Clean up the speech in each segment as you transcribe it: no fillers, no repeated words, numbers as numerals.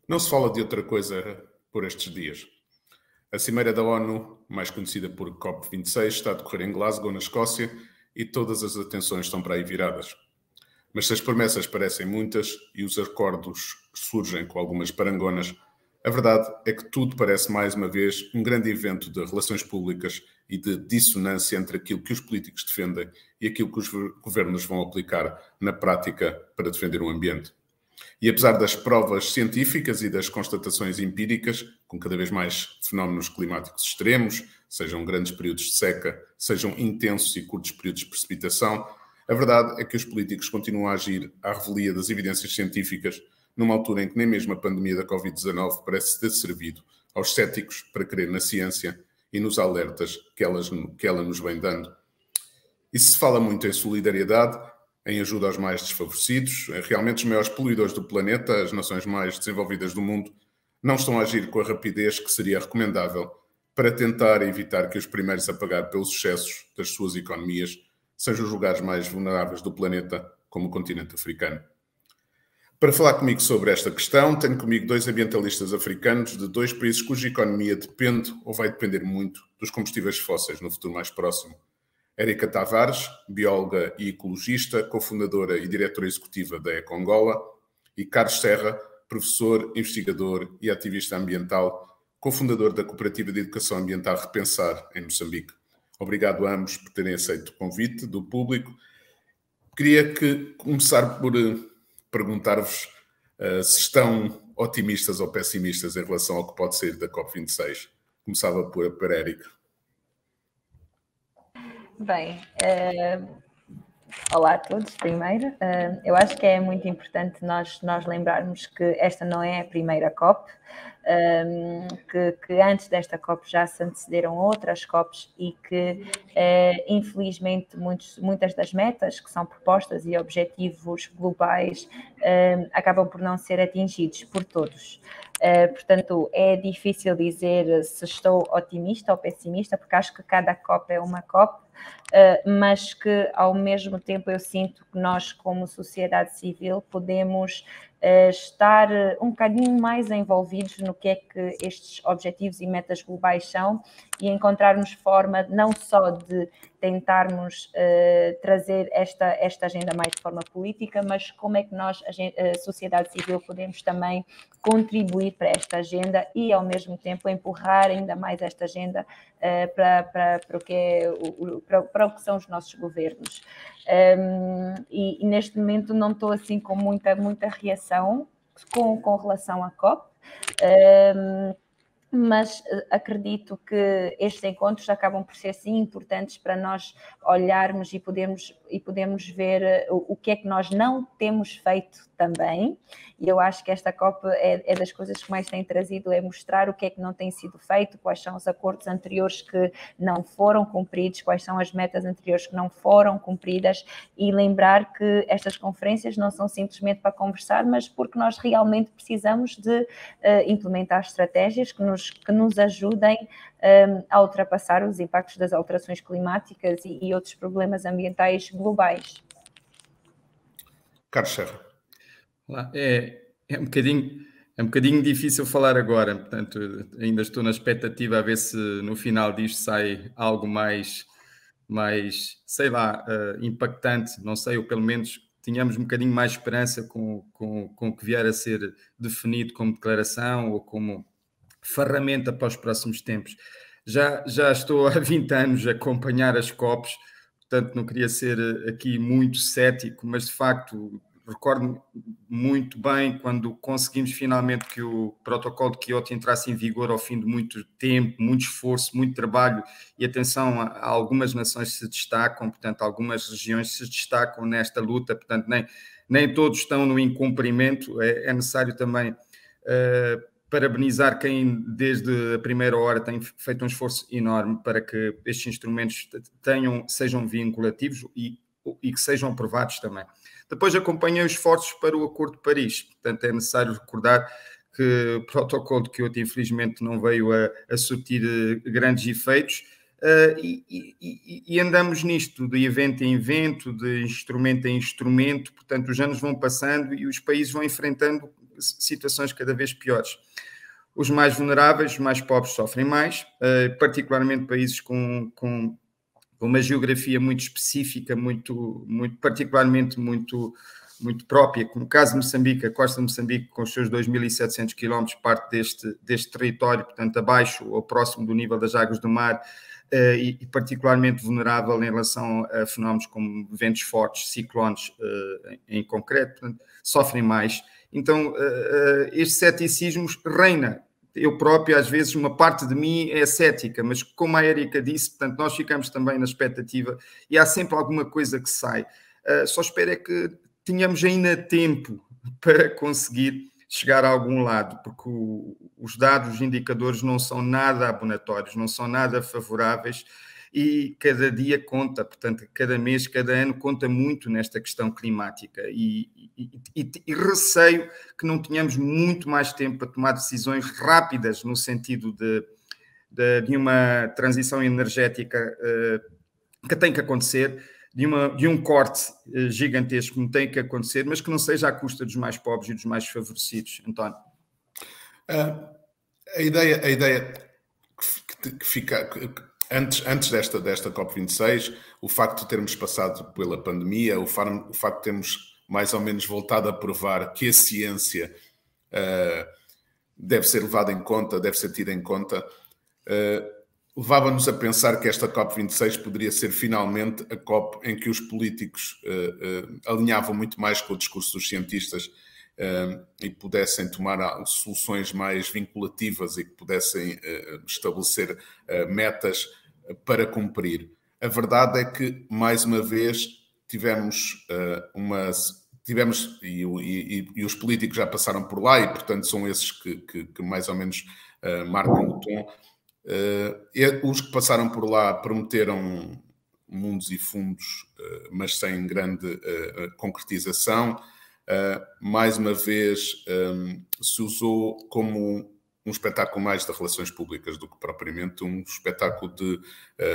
Não se fala de outra coisa por estes dias. A Cimeira da ONU, mais conhecida por COP26, está a decorrer em Glasgow, na Escócia, e todas as atenções estão para aí viradas. Mas se as promessas parecem muitas e os acordos surgem com algumas parangonas, a verdade é que tudo parece, mais uma vez, um grande evento de relações públicas e de dissonância entre aquilo que os políticos defendem e aquilo que os governos vão aplicar na prática para defender o ambiente. E apesar das provas científicas e das constatações empíricas, com cada vez mais fenómenos climáticos extremos, sejam grandes períodos de seca, sejam intensos e curtos períodos de precipitação, a verdade é que os políticos continuam a agir à revelia das evidências científicas, numa altura em que nem mesmo a pandemia da Covid-19 parece ter servido aos céticos para crer na ciência e nos alertas que ela nos vem dando. E se fala muito em solidariedade, em ajuda aos mais desfavorecidos, realmente os maiores poluidores do planeta, as nações mais desenvolvidas do mundo, não estão a agir com a rapidez que seria recomendável para tentar evitar que os primeiros a pagar pelos excessos das suas economias sejam os lugares mais vulneráveis do planeta, como o continente africano. Para falar comigo sobre esta questão, tenho comigo dois ambientalistas africanos de dois países cuja economia depende ou vai depender muito dos combustíveis fósseis no futuro mais próximo. Érica Tavares, bióloga e ecologista, cofundadora e diretora executiva da Ecoangola, e Carlos Serra, professor, investigador e ativista ambiental, cofundador da Cooperativa de Educação Ambiental Repensar, em Moçambique. Obrigado a ambos por terem aceito o convite do público. Queria começar por perguntar-vos se estão otimistas ou pessimistas em relação ao que pode sair da COP26. Começava por Érica. Bem, olá a todos, primeiro. Eu acho que é muito importante nós lembrarmos que esta não é a primeira COP, que antes desta COP já se antecederam outras COPs e que, infelizmente, muitas das metas que são propostas e objetivos globais acabam por não ser atingidos por todos. Portanto, é difícil dizer se estou otimista ou pessimista, porque acho que cada COP é uma COP, mas que ao mesmo tempo eu sinto que nós, como sociedade civil, podemos estar um bocadinho mais envolvidos no que é que estes objetivos e metas globais são e encontrarmos forma não só de tentarmos trazer esta agenda mais de forma política, mas como é que nós, a sociedade civil, podemos também contribuir para esta agenda e, ao mesmo tempo, empurrar ainda mais esta agenda para o que são os nossos governos. E neste momento não estou assim com muita reação com relação à COP, mas acredito que estes encontros acabam por ser, sim, importantes para nós olharmos e podemos ver o que é que nós não temos feito também, e eu acho que esta COP é das coisas que mais tem trazido, é mostrar o que é que não tem sido feito, quais são os acordos anteriores que não foram cumpridos, quais são as metas anteriores que não foram cumpridas, e lembrar que estas conferências não são simplesmente para conversar, mas porque nós realmente precisamos de implementar estratégias que nos ajudem a ultrapassar os impactos das alterações climáticas e outros problemas ambientais globais. Carlos Serra. É um bocadinho difícil falar agora, portanto, ainda estou na expectativa a ver se no final disto sai algo mais sei lá, impactante, não sei, ou pelo menos tínhamos um bocadinho mais esperança com o que vier a ser definido como declaração ou como ferramenta para os próximos tempos. Já estou há 20 anos a acompanhar as COPs, portanto não queria ser aqui muito cético, mas de facto recordo muito bem quando conseguimos finalmente que o protocolo de Kyoto entrasse em vigor ao fim de muito tempo, muito esforço, muito trabalho e atenção, algumas nações se destacam, portanto algumas regiões se destacam nesta luta, portanto nem todos estão no incumprimento, é necessário também parabenizar quem desde a primeira hora tem feito um esforço enorme para que estes instrumentos sejam vinculativos e que sejam aprovados também. Depois acompanhei os esforços para o Acordo de Paris, portanto é necessário recordar que o protocolo de Kyoto infelizmente não veio a surtir grandes efeitos e andamos nisto de evento em evento, de instrumento em instrumento, portanto os anos vão passando e os países vão enfrentando situações cada vez piores. Os mais vulneráveis, os mais pobres sofrem mais, particularmente países com uma geografia muito específica, particularmente muito própria, como o caso de Moçambique, a costa de Moçambique, com os seus 2.700 km, parte deste território, portanto, abaixo ou próximo do nível das águas do mar, e particularmente vulnerável em relação a fenómenos como ventos fortes, ciclones em concreto, portanto, sofrem mais. Então, este ceticismo reina. Eu próprio, às vezes, uma parte de mim é cética, mas como a Érica disse, portanto, nós ficamos também na expectativa e há sempre alguma coisa que sai. Só espero é que tenhamos ainda tempo para conseguir chegar a algum lado, porque os dados, os indicadores não são nada abonatórios, não são nada favoráveis e cada dia conta, portanto, cada mês, cada ano conta muito nesta questão climática e receio que não tenhamos muito mais tempo para tomar decisões rápidas no sentido de uma transição energética que tem que acontecer, de um corte gigantesco que tem que acontecer, mas que não seja à custa dos mais pobres e dos mais desfavorecidos. António? A ideia que fica... Antes desta COP26, o facto de termos passado pela pandemia, o facto de termos mais ou menos voltado a provar que a ciência deve ser levada em conta, deve ser tida em conta, levava-nos a pensar que esta COP26 poderia ser finalmente a COP em que os políticos alinhavam muito mais com o discurso dos cientistas e pudessem tomar soluções mais vinculativas e que pudessem estabelecer metas para cumprir. A verdade é que, mais uma vez, tivemos e os políticos já passaram por lá e, portanto, são esses que mais ou menos marcam o tom. Os que passaram por lá prometeram mundos e fundos, mas sem grande concretização. Mais uma vez se usou como um espetáculo mais de relações públicas do que propriamente um espetáculo de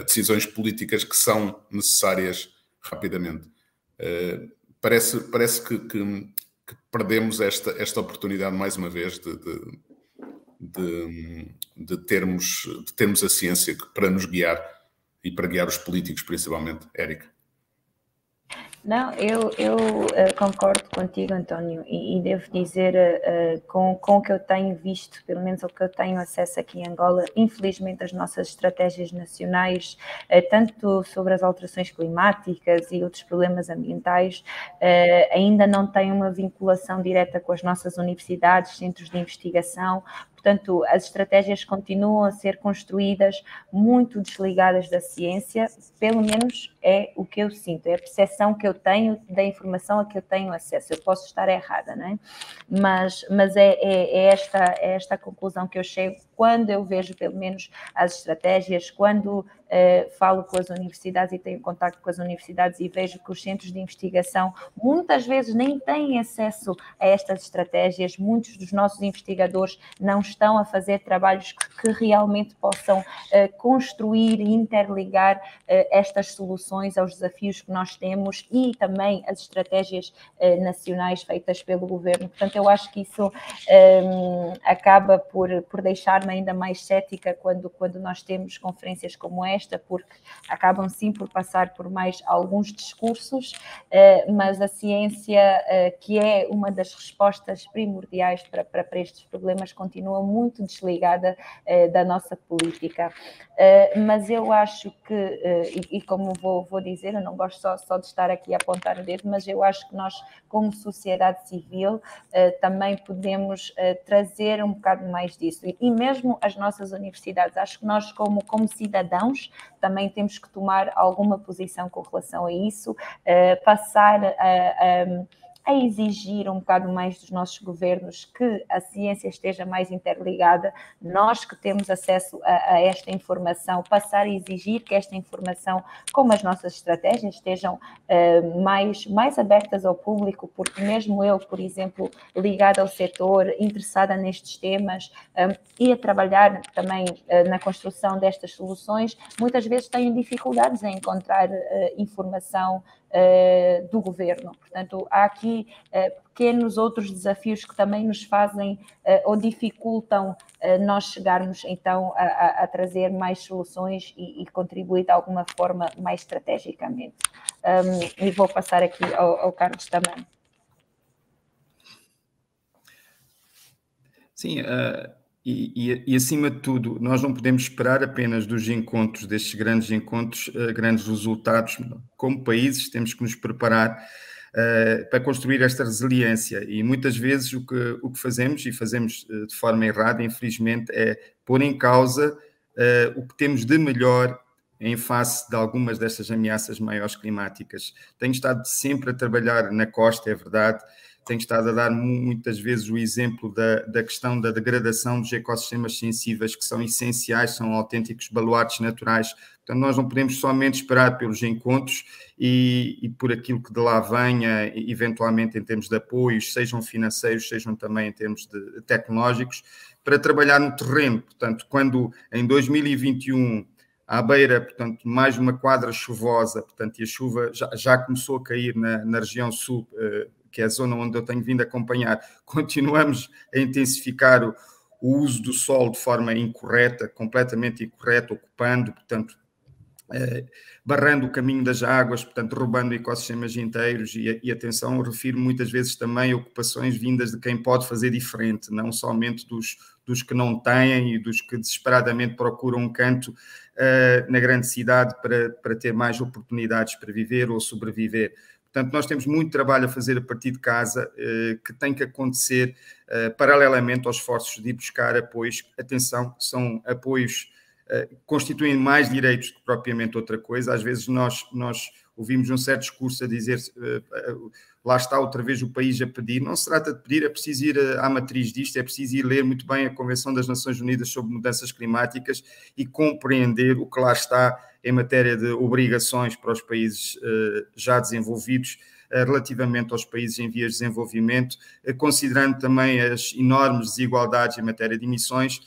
decisões políticas que são necessárias rapidamente. Parece que perdemos esta oportunidade mais uma vez de termos a ciência para nos guiar e para guiar os políticos, principalmente. Érica? Não, eu concordo contigo, António, e devo dizer, com o que eu tenho visto, pelo menos o que eu tenho acesso aqui em Angola, infelizmente as nossas estratégias nacionais, tanto sobre as alterações climáticas e outros problemas ambientais, ainda não têm uma vinculação direta com as nossas universidades, centros de investigação. Portanto, as estratégias continuam a ser construídas muito desligadas da ciência, pelo menos é o que eu sinto, é a percepção que eu tenho da informação a que eu tenho acesso. Eu posso estar errada, não é? Mas é esta a conclusão que eu chego quando eu vejo, pelo menos, as estratégias, quando falo com as universidades e tenho contato com as universidades e vejo que os centros de investigação muitas vezes nem têm acesso a estas estratégias, muitos dos nossos investigadores não estão a fazer trabalhos que realmente possam construir e interligar estas soluções aos desafios que nós temos e também as estratégias nacionais feitas pelo governo. Portanto, eu acho que isso acaba por deixar-me ainda mais cética quando nós temos conferências como esta, porque acabam sim por passar por mais alguns discursos, mas a ciência, que é uma das respostas primordiais para estes problemas, continua muito desligada da nossa política. Mas eu acho que, e como vou dizer, eu não gosto só de estar aqui a apontar o dedo, mas eu acho que nós, como sociedade civil, também podemos trazer um bocado mais disso. E mesmo as nossas universidades, acho que nós, como cidadãos, também temos que tomar alguma posição com relação a isso, passar a exigir um bocado mais dos nossos governos que a ciência esteja mais interligada, nós que temos acesso a esta informação, passar a exigir que esta informação, como as nossas estratégias, estejam mais abertas ao público, porque mesmo eu, por exemplo, ligada ao setor, interessada nestes temas e a trabalhar também na construção destas soluções, muitas vezes tenho dificuldades em encontrar informação do governo. Portanto, há aqui aqui pequenos outros desafios que também nos fazem ou dificultam nós chegarmos então a trazer mais soluções e contribuir de alguma forma mais estrategicamente. E vou passar aqui ao Carlos também. Sim, e acima de tudo, nós não podemos esperar apenas dos encontros, destes grandes encontros, grandes resultados. Como países, temos que nos preparar para construir esta resiliência, e muitas vezes o que fazemos, e fazemos de forma errada, infelizmente, é pôr em causa o que temos de melhor em face de algumas destas ameaças maiores climáticas. Tenho estado sempre a trabalhar na costa, é verdade. Tenho estado a dar muitas vezes o exemplo da questão da degradação dos ecossistemas sensíveis, que são essenciais, são autênticos baluartes naturais. Portanto, nós não podemos somente esperar pelos encontros e por aquilo que de lá venha, eventualmente em termos de apoios, sejam financeiros, sejam também em termos de tecnológicos, para trabalhar no terreno. Portanto, quando em 2021... à beira, portanto, mais uma quadra chuvosa, portanto, e a chuva já começou a cair na região sul, que é a zona onde eu tenho vindo a acompanhar. Continuamos a intensificar o uso do solo de forma incorreta, completamente incorreta, ocupando, portanto, barrando o caminho das águas, portanto, roubando ecossistemas inteiros, e atenção, eu refiro muitas vezes também a ocupações vindas de quem pode fazer diferente, não somente dos que não têm e dos que desesperadamente procuram um canto na grande cidade para ter mais oportunidades para viver ou sobreviver. Portanto, nós temos muito trabalho a fazer a partir de casa, que tem que acontecer paralelamente aos esforços de ir buscar apoios. Atenção, são apoios que constituem mais direitos do que propriamente outra coisa. Às vezes nós ouvimos um certo discurso a dizer lá está outra vez o país a pedir. Não se trata de pedir, é preciso ir à matriz disto, é preciso ir ler muito bem a Convenção das Nações Unidas sobre Mudanças Climáticas e compreender o que lá está em matéria de obrigações para os países já desenvolvidos relativamente aos países em vias de desenvolvimento, considerando também as enormes desigualdades em matéria de emissões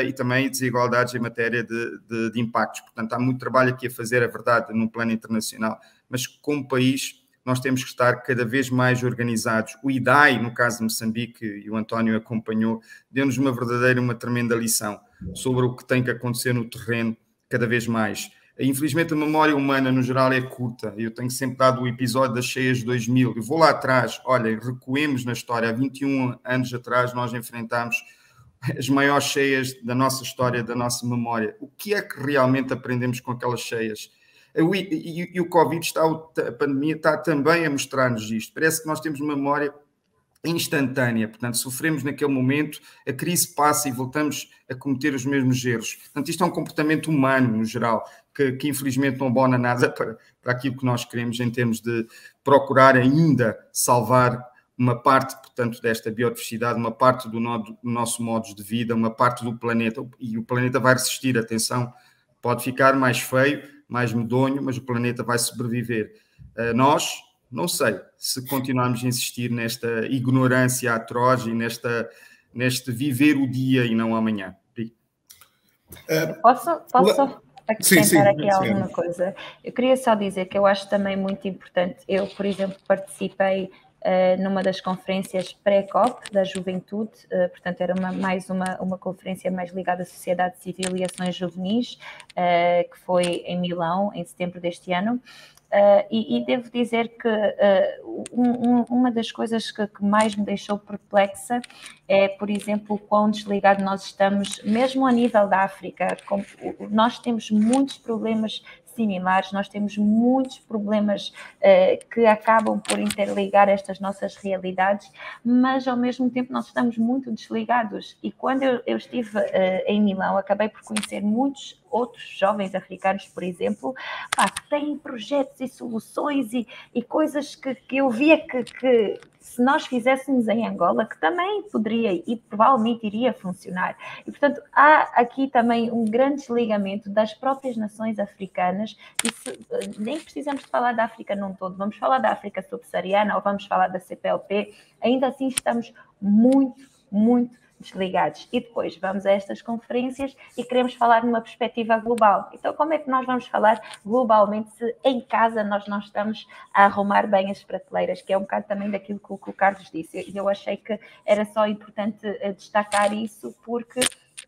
e também desigualdades em matéria de impactos. Portanto, há muito trabalho aqui a fazer, é verdade, num plano internacional, mas como país nós temos que estar cada vez mais organizados. O IDAI, no caso de Moçambique, e o António acompanhou, deu-nos uma tremenda lição sobre o que tem que acontecer no terreno cada vez mais. Infelizmente, a memória humana, no geral, é curta. Eu tenho sempre dado o episódio das cheias de 2000. Eu vou lá atrás, olhem, recuemos na história. Há 21 anos atrás, nós enfrentámos as maiores cheias da nossa história, da nossa memória. O que é que realmente aprendemos com aquelas cheias? E o Covid, a pandemia, está também a mostrar-nos isto. Parece que nós temos uma memória instantânea, portanto, sofremos naquele momento, a crise passa e voltamos a cometer os mesmos erros. Portanto, isto é um comportamento humano, no geral, que infelizmente não abona nada para aquilo que nós queremos em termos de procurar ainda salvar uma parte, portanto, desta biodiversidade, uma parte do nosso modo de vida, uma parte do planeta, e o planeta vai resistir, atenção, pode ficar mais feio, mais medonho, mas o planeta vai sobreviver. Nós, não sei, se continuarmos a insistir nesta ignorância atroz e neste viver o dia e não amanhã. Posso só acrescentar aqui alguma coisa? Eu queria só dizer que eu acho também muito importante, eu, por exemplo, participei numa das conferências pré-COP da juventude, portanto era uma conferência mais ligada à sociedade civil e ações juvenis, que foi em Milão, em setembro deste ano. E devo dizer que uma das coisas que mais me deixou perplexa é, por exemplo, o quão desligado nós estamos, mesmo a nível da África. Nós temos muitos problemas similares, nós temos muitos problemas que acabam por interligar estas nossas realidades, mas ao mesmo tempo nós estamos muito desligados. E quando eu estive em Milão, acabei por conhecer muitos outros jovens africanos, por exemplo, que têm projetos e soluções e coisas que eu via que se nós fizéssemos em Angola, que também poderia e provavelmente iria funcionar. E, portanto, há aqui também um grande desligamento das próprias nações africanas, e nem precisamos de falar da África num todo, vamos falar da África subsaariana ou vamos falar da CPLP, ainda assim estamos muito desligados. E depois vamos a estas conferências e queremos falar numa perspectiva global. Então, como é que nós vamos falar globalmente se em casa nós não estamos a arrumar bem as prateleiras, que é um bocado também daquilo que o Carlos disse. E eu achei que era só importante destacar isso, porque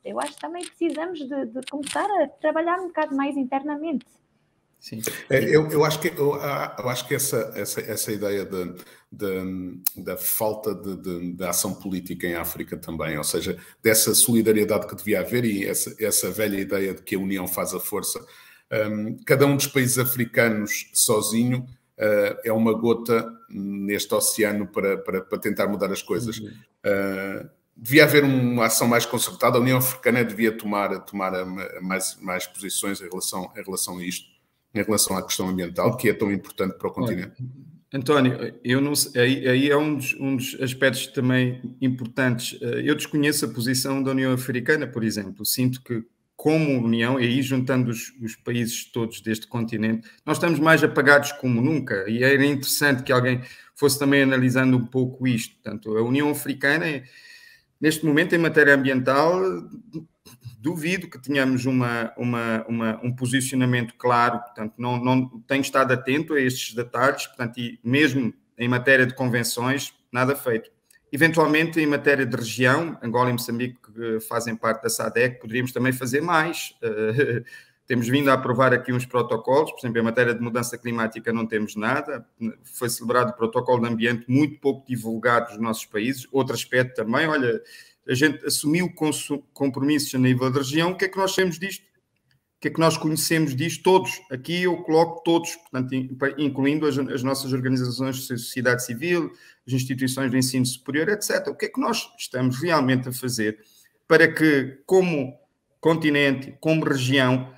eu acho que também precisamos de começar a trabalhar um bocado mais internamente. Sim. Eu acho que essa ideia da falta de ação política em África também, ou seja, dessa solidariedade que devia haver e essa velha ideia de que a união faz a força. Cada um dos países africanos sozinho é uma gota neste oceano para tentar mudar as coisas. Devia haver uma ação mais concertada, a União Africana devia tomar mais posições em relação a isto, em relação à questão ambiental, que é tão importante para o continente. António, eu não sei, aí é um dos aspectos também importantes. Eu desconheço a posição da União Africana, por exemplo. Sinto que, como União, e aí juntando os países todos deste continente, nós estamos mais apagados como nunca. E era interessante que alguém fosse também analisando um pouco isto. Portanto, a União Africana, neste momento, em matéria ambiental, duvido que tenhamos um posicionamento claro, portanto, não tenho estado atento a estes detalhes, portanto, e mesmo em matéria de convenções, nada feito. Eventualmente, em matéria de região, Angola e Moçambique fazem parte da SADC, poderíamos também fazer mais. Temos vindo a aprovar aqui uns protocolos, por exemplo, em matéria de mudança climática não temos nada. Foi celebrado o protocolo de ambiente, muito pouco divulgado nos nossos países. Outro aspecto também, olha, a gente assumiu compromissos a nível da região. O que é que nós temos disto? O que é que nós conhecemos disto? Todos. Aqui eu coloco todos, portanto, incluindo as nossas organizações de sociedade civil, as instituições de ensino superior, etc. O que é que nós estamos realmente a fazer para que, como continente, como região,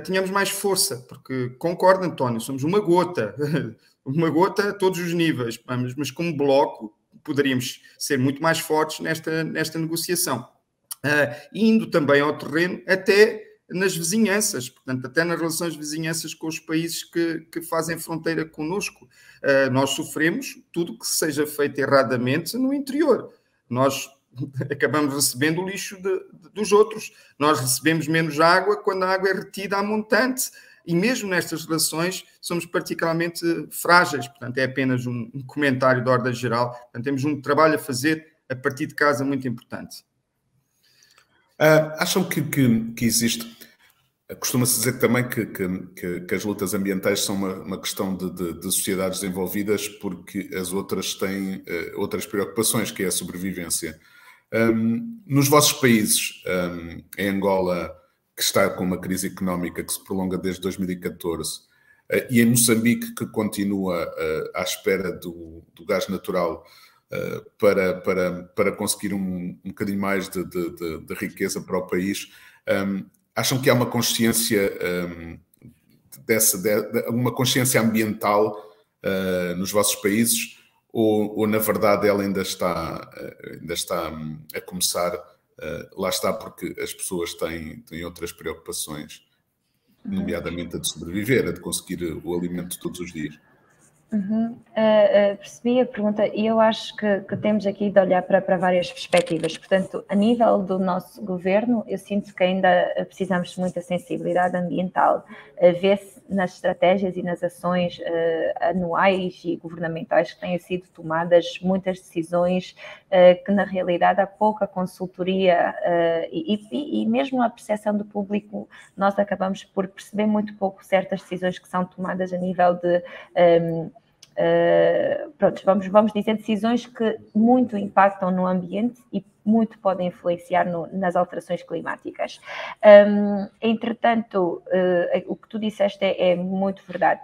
tenhamos mais força? Porque, concordo, António, somos uma gota a todos os níveis, mas como bloco poderíamos ser muito mais fortes nesta negociação. Indo também ao terreno, até nas vizinhanças, portanto, até nas relações de vizinhanças com os países que fazem fronteira connosco. Nós sofremos tudo que seja feito erradamente no interior. Nós acabamos recebendo o lixo dos outros. Nós recebemos menos água quando a água é retida a montante. E mesmo nestas relações somos particularmente frágeis. Portanto, é apenas um comentário de ordem geral. Portanto, temos um trabalho a fazer a partir de casa muito importante. Acham que existe... Costuma-se dizer também que as lutas ambientais são uma questão de sociedades desenvolvidas porque as outras têm outras preocupações, que é a sobrevivência. Nos vossos países, em Angola, que está com uma crise económica que se prolonga desde 2014, e em Moçambique, que continua à espera do gás natural para conseguir um bocadinho mais de riqueza para o país, acham que há uma consciência uma consciência ambiental nos vossos países, ou na verdade ela ainda está a começar? Lá está, porque as pessoas têm outras preocupações, nomeadamente a de sobreviver, a de conseguir o alimento todos os dias. Percebi a pergunta e eu acho que temos aqui de olhar para várias perspectivas. Portanto, a nível do nosso governo, eu sinto que ainda precisamos de muita sensibilidade ambiental. Vê-se nas estratégias e nas ações anuais e governamentais que têm sido tomadas muitas decisões que, na realidade, há pouca consultoria e mesmo a percepção do público, nós acabamos por perceber muito pouco certas decisões que são tomadas a nível de... vamos dizer, decisões que muito impactam no ambiente e muito podem influenciar nas alterações climáticas. Entretanto, o que tu disseste é muito verdade.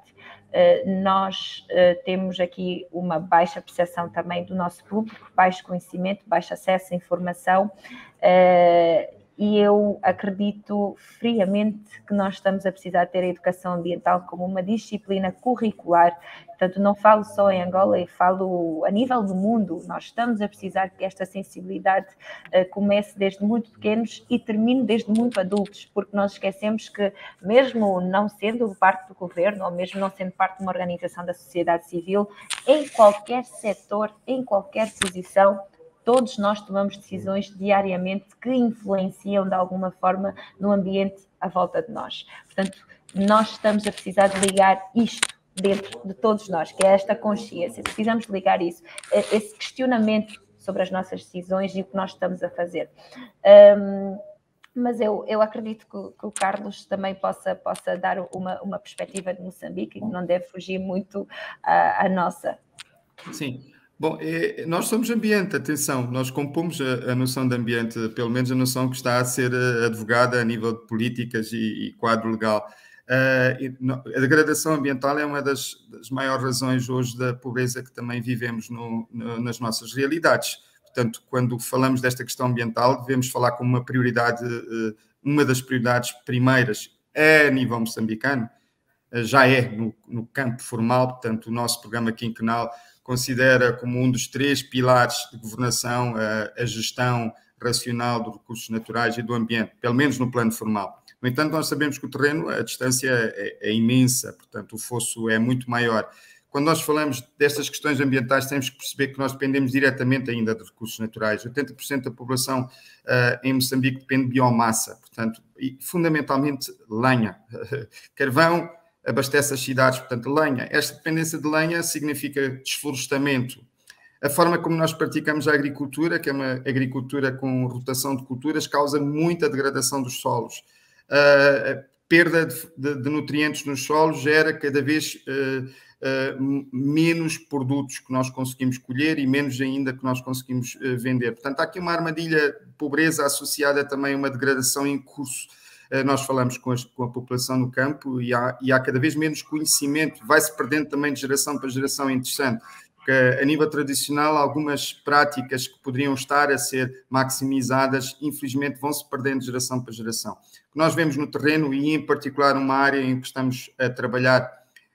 Nós temos aqui uma baixa percepção também do nosso público, baixo conhecimento, baixo acesso à informação, e eu acredito friamente que nós estamos a precisar ter a educação ambiental como uma disciplina curricular. Portanto, não falo só em Angola, eu falo a nível do mundo. Nós estamos a precisar que esta sensibilidade comece desde muito pequenos e termine desde muito adultos, porque nós esquecemos que, mesmo não sendo parte do governo, ou mesmo não sendo parte de uma organização da sociedade civil, em qualquer setor, em qualquer posição, todos nós tomamos decisões diariamente que influenciam de alguma forma no ambiente à volta de nós. Portanto, nós estamos a precisar de ligar isto dentro de todos nós, que é esta consciência. Precisamos ligar isso, esse questionamento sobre as nossas decisões e o que nós estamos a fazer. Mas eu acredito que o Carlos também possa dar uma perspectiva de Moçambique e que não deve fugir muito à nossa. Sim. Bom, nós somos ambiente, atenção, nós compomos a noção de ambiente, pelo menos a noção que está a ser advogada a nível de políticas e quadro legal. A degradação ambiental é uma das maiores razões hoje da pobreza que também vivemos nas nossas realidades. Portanto, quando falamos desta questão ambiental, devemos falar como uma prioridade, uma das prioridades primeiras a nível moçambicano, já é no campo formal. Portanto, o nosso programa quinquenal considera como um dos 3 pilares de governação a gestão racional dos recursos naturais e do ambiente, pelo menos no plano formal. No entanto, nós sabemos que o terreno, a distância é imensa, portanto, o fosso é muito maior. Quando nós falamos destas questões ambientais, temos que perceber que nós dependemos diretamente ainda de recursos naturais. 80% da população em Moçambique depende de biomassa, portanto, e fundamentalmente lenha. Carvão abastece as cidades, portanto, lenha. Esta dependência de lenha significa desflorestamento. A forma como nós praticamos a agricultura, que é uma agricultura com rotação de culturas, causa muita degradação dos solos. A perda de nutrientes nos solos gera cada vez menos produtos que nós conseguimos colher e menos ainda que nós conseguimos vender. Portanto, há aqui uma armadilha de pobreza associada também a uma degradação em curso. Nós falamos com a população no campo e há cada vez menos conhecimento, vai-se perdendo também de geração para geração. É interessante, porque a nível tradicional algumas práticas que poderiam estar a ser maximizadas, infelizmente vão-se perdendo de geração para geração. O que nós vemos no terreno, e em particular uma área em que estamos a trabalhar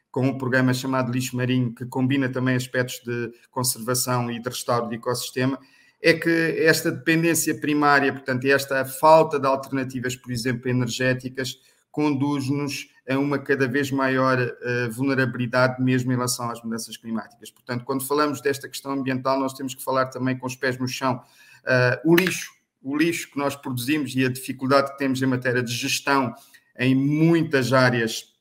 com um programa chamado Lixo Marinho, que combina também aspectos de conservação e de restauro de ecossistema, é que esta dependência primária, portanto, esta falta de alternativas, por exemplo, energéticas, conduz-nos a uma cada vez maior vulnerabilidade mesmo em relação às mudanças climáticas. Portanto, quando falamos desta questão ambiental, nós temos que falar também com os pés no chão. O lixo que nós produzimos e a dificuldade que temos em matéria de gestão em muitas áreas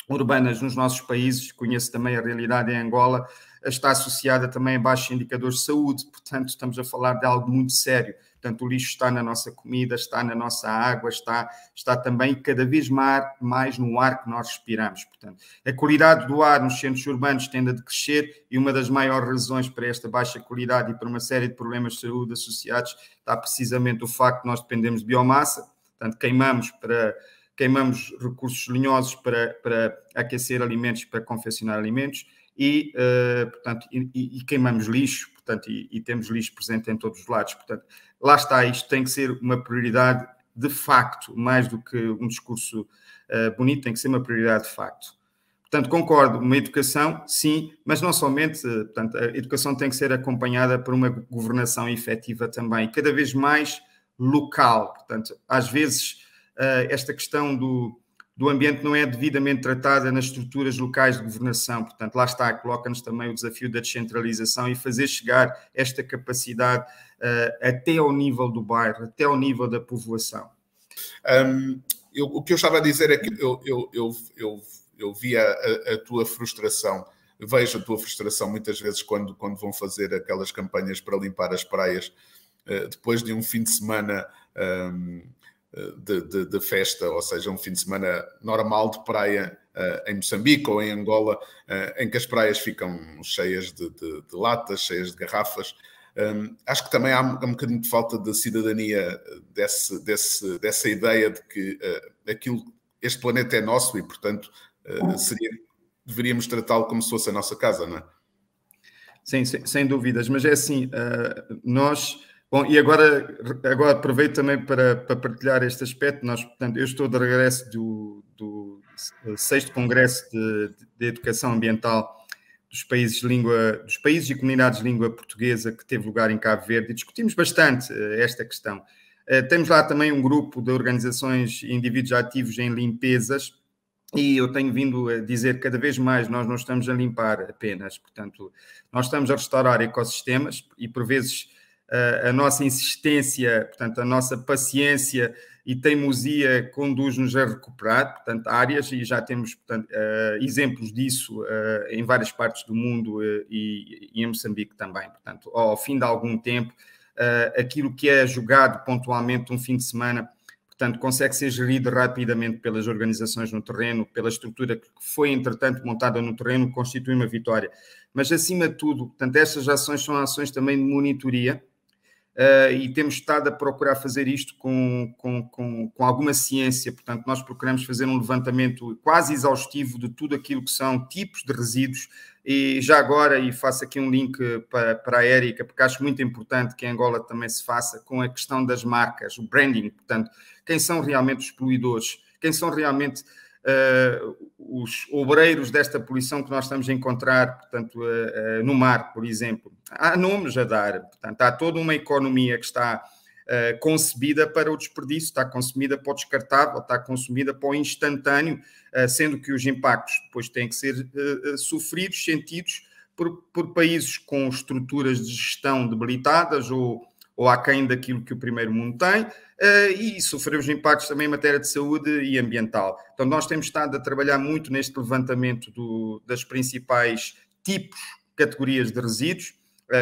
urbanas nos nossos países, conheço também a realidade em Angola, está associada também a baixos indicadores de saúde. Portanto, estamos a falar de algo muito sério. Portanto, o lixo está na nossa comida, está na nossa água, está também cada vez mais no ar que nós respiramos. Portanto, a qualidade do ar nos centros urbanos tende a decrescer e uma das maiores razões para esta baixa qualidade e para uma série de problemas de saúde associados está precisamente o facto de nós dependemos de biomassa. Portanto, queimamos recursos lenhosos para aquecer alimentos, para confeccionar alimentos e queimamos lixo, portanto, e temos lixo presente em todos os lados. Portanto, lá está, isto tem que ser uma prioridade de facto, mais do que um discurso bonito, tem que ser uma prioridade de facto. Portanto, concordo, uma educação, sim, mas não somente, portanto, a educação tem que ser acompanhada por uma governação efetiva também, cada vez mais local. Portanto, às vezes esta questão do ambiente não é devidamente tratada nas estruturas locais de governação. Portanto, lá está, coloca-nos também o desafio da descentralização e fazer chegar esta capacidade até ao nível do bairro, até ao nível da povoação. O que eu estava a dizer é que eu vi a tua frustração, vejo a tua frustração muitas vezes quando vão fazer aquelas campanhas para limpar as praias, depois de um fim de semana de festa, ou seja, um fim de semana normal de praia em Moçambique ou em Angola, em que as praias ficam cheias de latas, cheias de garrafas. Acho que também há um bocadinho de falta de cidadania dessa ideia de que este planeta é nosso e, portanto, deveríamos tratá-lo como se fosse a nossa casa, não é? Sim, sem dúvidas, mas é assim, nós... Bom, e agora aproveito também para partilhar este aspecto. Portanto, eu estou de regresso do 6º Congresso de Educação Ambiental dos países e comunidades de língua portuguesa que teve lugar em Cabo Verde e discutimos bastante esta questão. Temos lá também um grupo de organizações e indivíduos ativos em limpezas e eu tenho vindo a dizer que cada vez mais nós não estamos a limpar apenas, portanto, nós estamos a restaurar ecossistemas e por vezes a nossa insistência, portanto, a nossa paciência e teimosia conduz-nos a recuperar, portanto, áreas, e já temos, portanto, exemplos disso em várias partes do mundo e em Moçambique também. Portanto, ao fim de algum tempo, aquilo que é jogado pontualmente um fim de semana, portanto, consegue ser gerido rapidamente pelas organizações no terreno, pela estrutura que foi, entretanto, montada no terreno, constitui uma vitória. Mas, acima de tudo, portanto, estas ações são ações também de monitoria, e temos estado a procurar fazer isto com alguma ciência. Portanto, nós procuramos fazer um levantamento quase exaustivo de tudo aquilo que são tipos de resíduos. E já agora, e faço aqui um link para a Érica, porque acho muito importante que em Angola também se faça, com a questão das marcas, o branding. Portanto, quem são realmente os poluidores, quem são realmente os obreiros desta poluição que nós estamos a encontrar, portanto, no mar, por exemplo. Há nomes a dar, portanto, há toda uma economia que está concebida para o desperdício, está concebida para o descartável, está concebida para o instantâneo, sendo que os impactos depois têm que ser sofridos, sentidos por países com estruturas de gestão debilitadas ou aquém daquilo que o primeiro mundo tem, e sofrer os impactos também em matéria de saúde e ambiental. Então, nós temos estado a trabalhar muito neste levantamento das principais tipos, categorias de resíduos.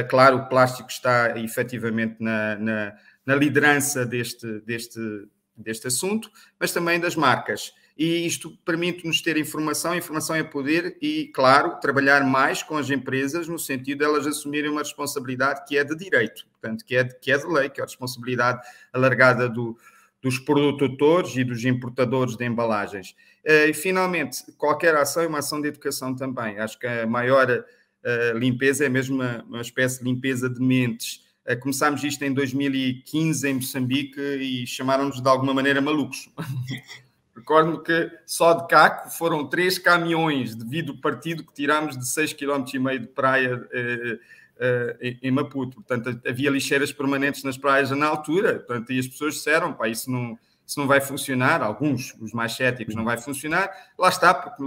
Claro, o plástico está efetivamente na liderança deste assunto, mas também das marcas. E isto permite-nos ter informação é poder e, claro, trabalhar mais com as empresas no sentido de elas assumirem uma responsabilidade que é de direito, portanto, que é de lei, que é a responsabilidade alargada dos produtores e dos importadores de embalagens. E, finalmente, qualquer ação é uma ação de educação também. Acho que a maior limpeza é mesmo uma espécie de limpeza de mentes. Começámos isto em 2015 em Moçambique e chamaram-nos de alguma maneira malucos. Recordo-me que só de Caco foram 3 caminhões de vidro partido que tirámos de 6,5 km de praia em Maputo. Portanto, havia lixeiras permanentes nas praias na altura. Portanto, e as pessoas disseram, pá, isso não vai funcionar. Alguns, os mais céticos, não vai funcionar. Lá está, porque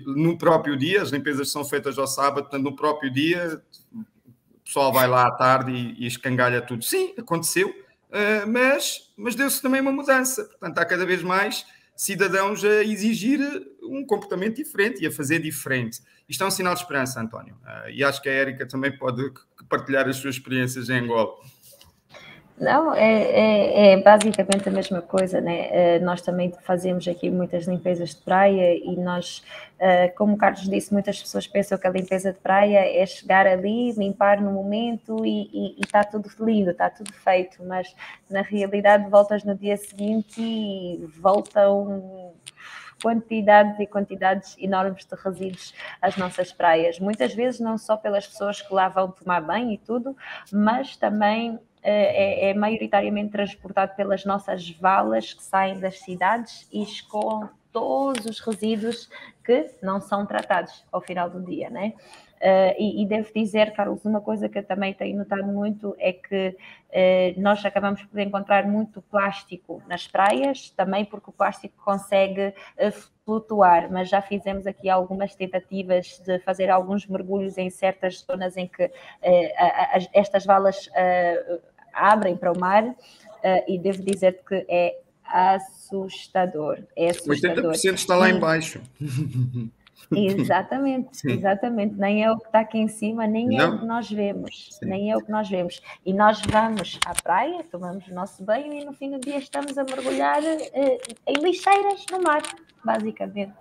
no próprio dia, as limpezas são feitas ao sábado, portanto, no próprio dia, o pessoal vai lá à tarde e escangalha tudo. Sim, aconteceu. Mas deu-se também uma mudança. Portanto, há cada vez mais cidadãos a exigir um comportamento diferente e a fazer diferente. Isto é um sinal de esperança, António. E acho que a Érica também pode partilhar as suas experiências em Angola. Não, é basicamente a mesma coisa, né? Nós também fazemos aqui muitas limpezas de praia e nós, como o Carlos disse, muitas pessoas pensam que a limpeza de praia é chegar ali, limpar no momento e está tudo lindo, está tudo feito, mas na realidade voltas no dia seguinte e voltam quantidades e quantidades enormes de resíduos às nossas praias. Muitas vezes não só pelas pessoas que lá vão tomar banho e tudo, mas também é maioritariamente transportado pelas nossas valas que saem das cidades e escoam todos os resíduos que não são tratados ao final do dia, né? E devo dizer, Carlos, uma coisa que eu também tenho notado muito é que nós acabamos por encontrar muito plástico nas praias, também porque o plástico consegue flutuar, mas já fizemos aqui algumas tentativas de fazer alguns mergulhos em certas zonas em que estas valas abrem para o mar e devo dizer que é assustador. 80% está lá embaixo. Exatamente, exatamente. Nem é o que está aqui em cima, nem é o que nós vemos. Sim. Nem é o que nós vemos. E nós vamos à praia, tomamos o nosso banho e no fim do dia estamos a mergulhar em lixeiras no mar, basicamente.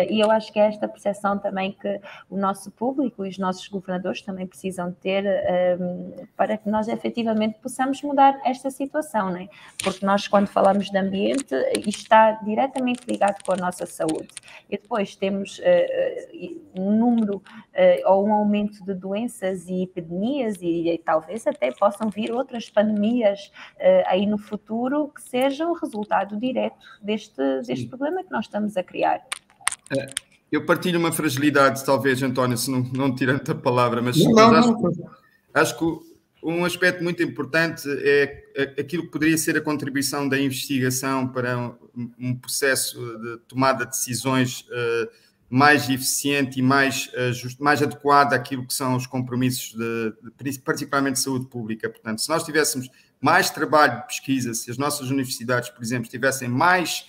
E eu acho que é esta percepção também que o nosso público e os nossos governadores também precisam ter para que nós efetivamente possamos mudar esta situação, né? Porque nós, quando falamos de ambiente, isto está diretamente ligado com a nossa saúde. E depois temos um número ou um aumento de doenças e epidemias e talvez até possam vir outras pandemias aí no futuro que sejam resultado direto deste problema que nós estamos a criar. Eu partilho uma fragilidade, talvez, António, se não tirando a palavra, mas acho que um aspecto muito importante é aquilo que poderia ser a contribuição da investigação para um processo de tomada de decisões mais eficiente e mais adequada àquilo que são os compromissos, particularmente de saúde pública. Portanto, se nós tivéssemos mais trabalho de pesquisa, se as nossas universidades, por exemplo, estivessem mais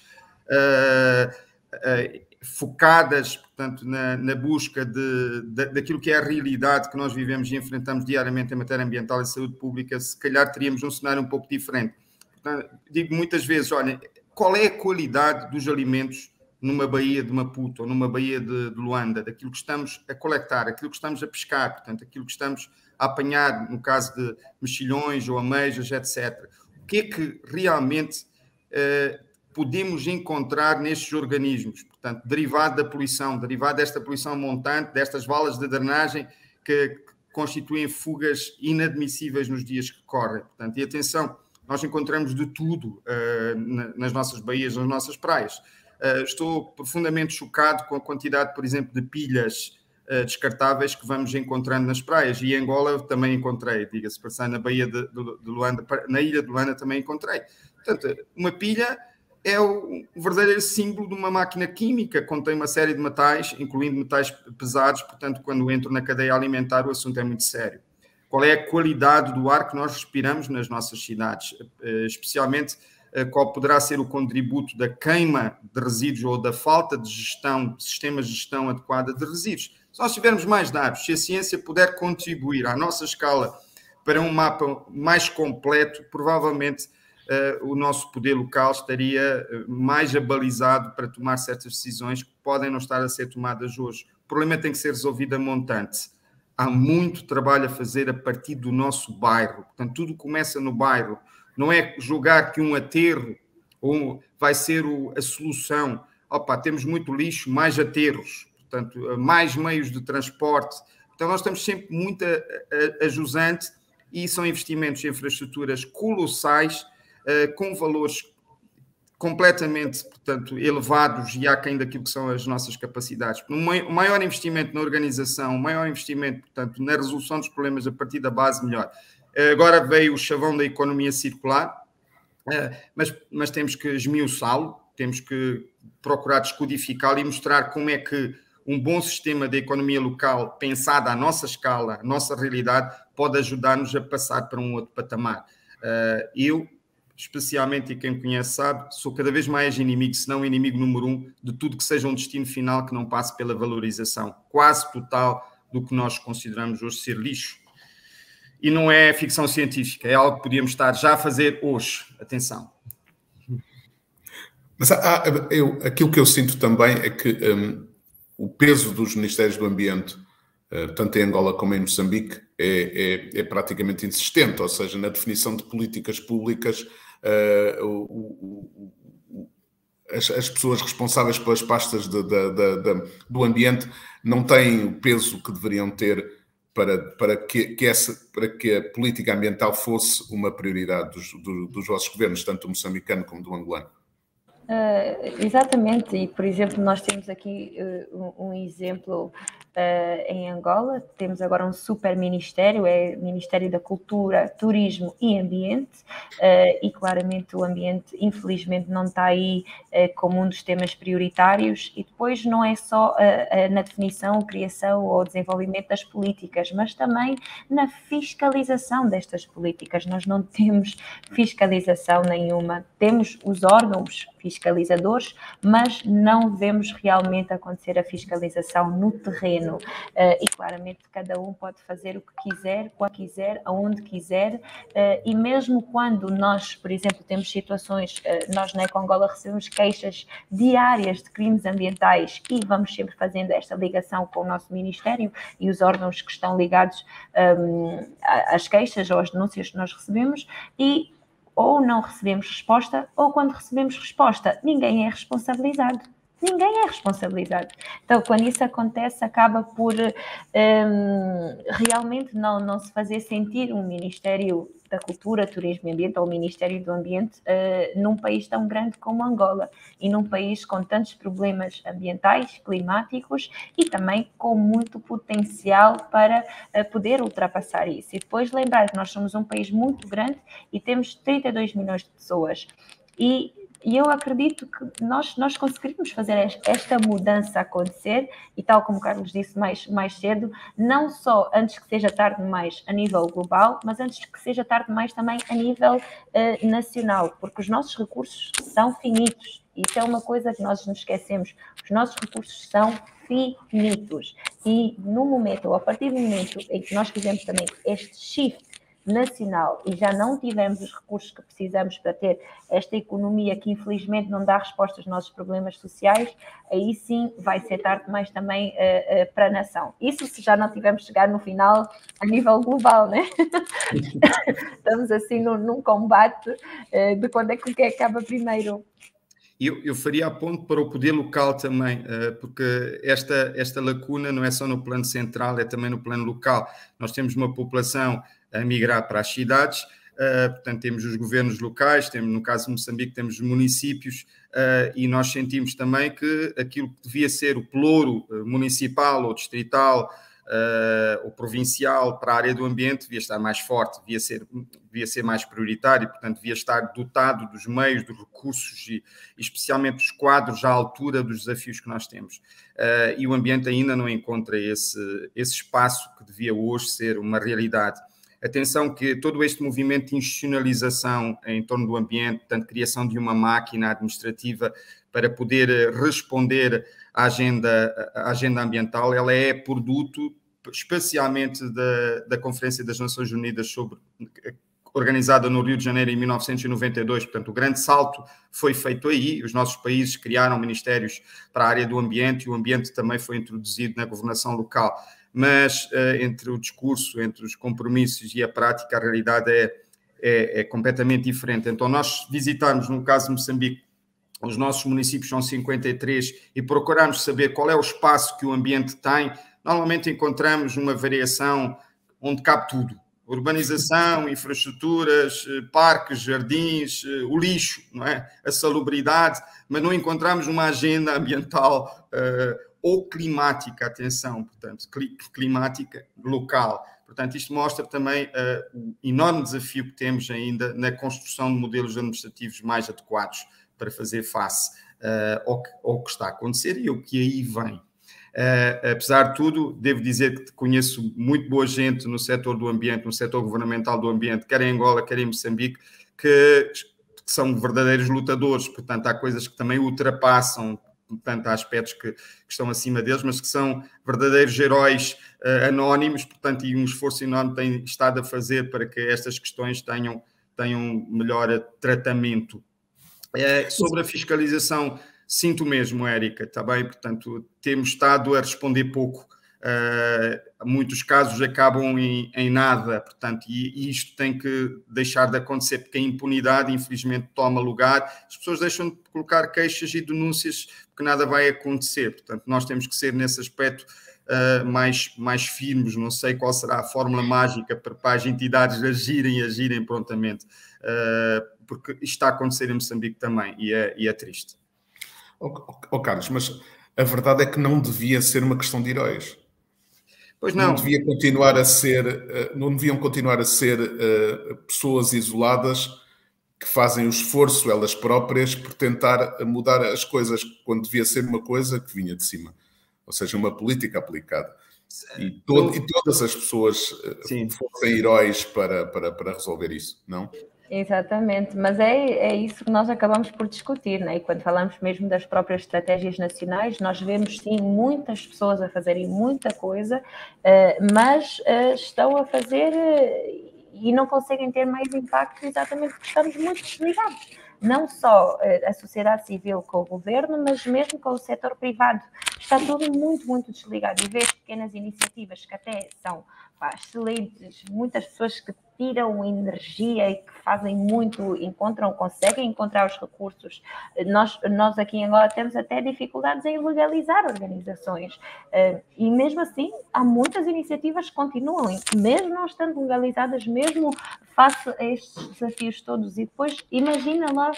focadas, portanto, na busca daquilo que é a realidade que nós vivemos e enfrentamos diariamente em matéria ambiental e saúde pública, se calhar teríamos um cenário um pouco diferente. Portanto, digo muitas vezes, olha, qual é a qualidade dos alimentos numa baía de Maputo ou numa baía de Luanda, daquilo que estamos a coletar, aquilo que estamos a pescar, portanto, aquilo que estamos a apanhar, no caso de mexilhões ou ameijas, etc. O que é que realmente podemos encontrar nestes organismos? Portanto, derivado da poluição, derivado desta poluição montante, destas valas de drenagem que constituem fugas inadmissíveis nos dias que correm. Portanto, e atenção, nós encontramos de tudo nas nossas baías, nas nossas praias. Estou profundamente chocado com a quantidade, por exemplo, de pilhas descartáveis que vamos encontrando nas praias. E em Angola também encontrei, diga-se passar, na Baía de Luanda, na ilha de Luanda também encontrei. Portanto, uma pilha é o verdadeiro símbolo de uma máquina química, contém uma série de metais, incluindo metais pesados, portanto, quando entro na cadeia alimentar, o assunto é muito sério. Qual é a qualidade do ar que nós respiramos nas nossas cidades, especialmente qual poderá ser o contributo da queima de resíduos ou da falta de gestão, de sistemas de gestão adequada de resíduos. Se nós tivermos mais dados, se a ciência puder contribuir à nossa escala para um mapa mais completo, provavelmente o nosso poder local estaria mais abalizado para tomar certas decisões que podem não estar a ser tomadas hoje. O problema tem que ser resolvido a montante. Há muito trabalho a fazer a partir do nosso bairro. Portanto, tudo começa no bairro. Não é julgar que um aterro vai ser a solução. Opa, temos muito lixo, mais aterros, portanto, mais meios de transporte. Então, nós estamos sempre muito a jusante e são investimentos em infraestruturas colossais, com valores completamente, portanto, elevados e aquém daquilo que são as nossas capacidades. O maior investimento na organização, o maior investimento, portanto, na resolução dos problemas a partir da base, melhor. Agora veio o chavão da economia circular, mas temos que esmiuçá-lo, temos que procurar descodificá-lo e mostrar como é que um bom sistema de economia local, pensado à nossa escala, à nossa realidade, pode ajudar-nos a passar para um outro patamar. Eu, especialmente, e quem me conhece sabe, sou cada vez mais inimigo, se não inimigo número 1, de tudo que seja um destino final que não passe pela valorização quase total do que nós consideramos hoje ser lixo. E não é ficção científica, é algo que podíamos estar já a fazer hoje. Atenção. Mas aquilo que eu sinto também é que o peso dos Ministérios do Ambiente, tanto em Angola como em Moçambique, é praticamente insistente, ou seja, na definição de políticas públicas, as pessoas responsáveis pelas pastas do ambiente não têm o peso que deveriam ter para que a política ambiental fosse uma prioridade dos vossos governos, tanto do moçambicano como do angolano. Exatamente, e por exemplo nós temos aqui um exemplo em Angola, temos agora um super ministério, é o Ministério da Cultura, Turismo e Ambiente, e claramente o ambiente infelizmente não está aí como um dos temas prioritários, e depois não é só na definição, criação ou desenvolvimento das políticas, mas também na fiscalização destas políticas. Nós não temos fiscalização nenhuma, temos os órgãos fiscalizadores, mas não vemos realmente acontecer a fiscalização no terreno, e claramente cada um pode fazer o que quiser, quando quiser, aonde quiser, e mesmo quando nós, por exemplo, temos situações, nós na Ecoangola recebemos queixas diárias de crimes ambientais e vamos sempre fazendo esta ligação com o nosso Ministério e os órgãos que estão ligados às queixas ou às denúncias que nós recebemos, e ou não recebemos resposta, ou quando recebemos resposta, ninguém é responsabilizado. Ninguém é responsabilizado. Então, quando isso acontece, acaba por realmente não se fazer sentir um Ministério da Cultura, Turismo e Ambiente, ou o Ministério do Ambiente, num país tão grande como Angola, e num país com tantos problemas ambientais, climáticos, e também com muito potencial para poder ultrapassar isso. E depois lembrar que nós somos um país muito grande e temos 32 milhões de pessoas, e E eu acredito que nós conseguiríamos fazer esta mudança acontecer, e tal como o Carlos disse mais cedo, não só antes que seja tarde demais a nível global, mas antes que seja tarde demais também a nível nacional, porque os nossos recursos são finitos. Isso é uma coisa que nós nos esquecemos. Os nossos recursos são finitos. E no momento, ou a partir do momento em que nós fizemos também este shift nacional e já não tivemos os recursos que precisamos para ter esta economia que infelizmente não dá resposta aos nossos problemas sociais, aí sim vai ser tarde demais também para a nação. Isso se já não tivermos chegado no final a nível global, né? Estamos assim num combate de quando é que o que acaba primeiro. Eu faria aponto para o poder local também, porque esta lacuna não é só no plano central, é também no plano local. Nós temos uma população a migrar para as cidades, portanto temos os governos locais, temos, no caso de Moçambique temos os municípios, e nós sentimos também que aquilo que devia ser o pelouro municipal ou distrital, ou provincial para a área do ambiente devia estar mais forte, devia ser mais prioritário, portanto devia estar dotado dos meios, dos recursos e especialmente dos quadros à altura dos desafios que nós temos. E o ambiente ainda não encontra esse espaço que devia hoje ser uma realidade. Atenção que todo este movimento de institucionalização em torno do ambiente, portanto, criação de uma máquina administrativa para poder responder à agenda ambiental, ela é produto especialmente da Conferência das Nações Unidas organizada no Rio de Janeiro em 1992, portanto o grande salto foi feito aí, os nossos países criaram ministérios para a área do ambiente e o ambiente também foi introduzido na governação local, mas entre o discurso, entre os compromissos e a prática, a realidade é completamente diferente. Então nós visitarmos, no caso de Moçambique, os nossos municípios são 53 e procurarmos saber qual é o espaço que o ambiente tem, normalmente encontramos uma variação onde cabe tudo. Urbanização, infraestruturas, parques, jardins, o lixo, não é? A salubridade, mas não encontramos uma agenda ambiental ou climática, atenção, portanto, climática local. Portanto, isto mostra também o enorme desafio que temos ainda na construção de modelos administrativos mais adequados para fazer face ao que está a acontecer e ao que aí vem. Apesar de tudo, devo dizer que conheço muito boa gente no setor do ambiente, no setor governamental do ambiente, quer em Angola, quer em Moçambique, que são verdadeiros lutadores, portanto há coisas que também ultrapassam, portanto há aspectos que estão acima deles, mas que são verdadeiros heróis anónimos, portanto, e um esforço enorme tem estado a fazer para que estas questões tenham melhor tratamento. Sobre a fiscalização, sinto mesmo, Érica, está bem? Portanto, temos estado a responder pouco. Muitos casos acabam em nada, portanto, e isto tem que deixar de acontecer, porque a impunidade, infelizmente, toma lugar. As pessoas deixam de colocar queixas e denúncias, porque nada vai acontecer. Portanto, nós temos que ser, nesse aspecto, mais firmes. Não sei qual será a fórmula mágica para as entidades agirem prontamente, porque isto está a acontecer em Moçambique também, e é triste. Carlos, mas a verdade é que não devia ser uma questão de heróis. Pois não. Não deviam continuar a ser pessoas isoladas que fazem o esforço, elas próprias, por tentar mudar as coisas, quando devia ser uma coisa que vinha de cima. Ou seja, uma política aplicada. E todas as pessoas fossem heróis para resolver isso, não? Exatamente, mas é isso que nós acabamos por discutir, né? E quando falamos mesmo das próprias estratégias nacionais, nós vemos sim muitas pessoas a fazerem muita coisa, mas estão a fazer e não conseguem ter mais impacto exatamente porque estamos muito desligados. Não só a sociedade civil com o governo, mas mesmo com o setor privado. Está tudo muito, muito desligado. E ver pequenas iniciativas que até são excelentes, muitas pessoas que tiram energia e que fazem muito, conseguem encontrar os recursos. Nós aqui em Angola temos até dificuldades em legalizar organizações. E mesmo assim, há muitas iniciativas que continuam, mesmo não estando legalizadas, mesmo face a estes desafios todos. E depois, imagina lá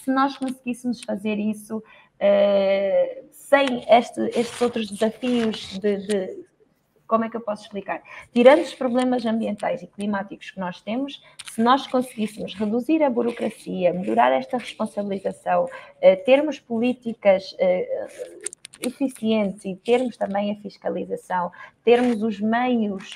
se nós conseguíssemos fazer isso sem estes outros desafios como é que eu posso explicar? Tirando os problemas ambientais e climáticos que nós temos, se nós conseguíssemos reduzir a burocracia, melhorar esta responsabilização, termos políticas eficientes e termos também a fiscalização, termos os meios,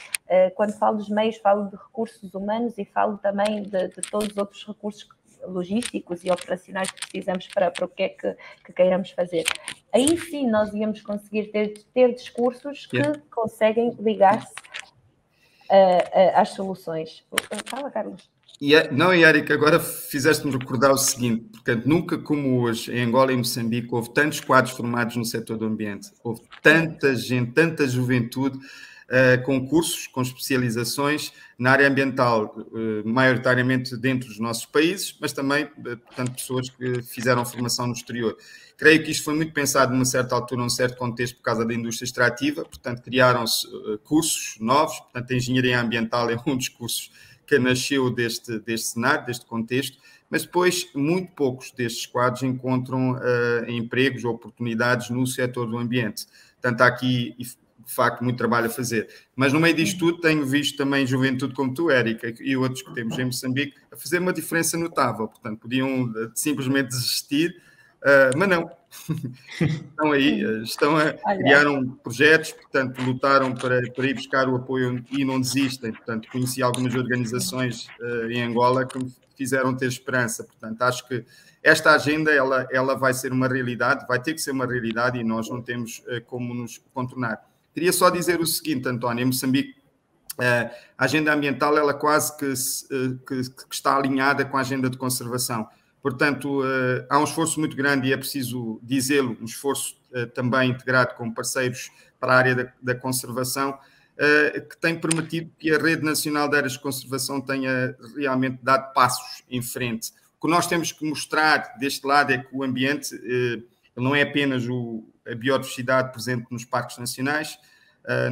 quando falo dos meios falo de recursos humanos e falo também de todos os outros recursos logísticos e operacionais que precisamos para o que é que queiramos fazer. Aí sim nós íamos conseguir ter discursos que conseguem ligar-se às soluções. Fala, Carlos. Não, Érica, agora fizeste-me recordar o seguinte, portanto, nunca como hoje, em Angola e Moçambique, houve tantos quadros formados no setor do ambiente, houve tanta gente, tanta juventude, com cursos, com especializações na área ambiental, maioritariamente dentro dos nossos países, mas também, portanto, pessoas que fizeram formação no exterior. Creio que isto foi muito pensado numa certa altura, num certo contexto, por causa da indústria extrativa, portanto, criaram-se cursos novos, portanto, a engenharia ambiental é um dos cursos que nasceu deste cenário, deste contexto, mas depois muito poucos destes quadros encontram empregos ou oportunidades no setor do ambiente. Portanto, há aqui, de facto, muito trabalho a fazer. Mas no meio disto tudo tenho visto também juventude como tu, Érica, e outros que temos em Moçambique, a fazer uma diferença notável. Portanto, podiam simplesmente desistir, mas não. Estão aí, estão a criar projetos, portanto, lutaram para ir buscar o apoio e não desistem. Portanto, conheci algumas organizações em Angola que me fizeram ter esperança. Portanto, acho que esta agenda ela vai ser uma realidade, vai ter que ser uma realidade e nós não temos como nos contornar. Queria só dizer o seguinte, António, em Moçambique, a agenda ambiental ela quase que está alinhada com a agenda de conservação. Portanto, há um esforço muito grande e é preciso dizê-lo, um esforço também integrado com parceiros para a área da conservação, que tem permitido que a Rede Nacional de Áreas de Conservação tenha realmente dado passos em frente. O que nós temos que mostrar deste lado é que o ambiente não é apenas a biodiversidade presente nos parques nacionais,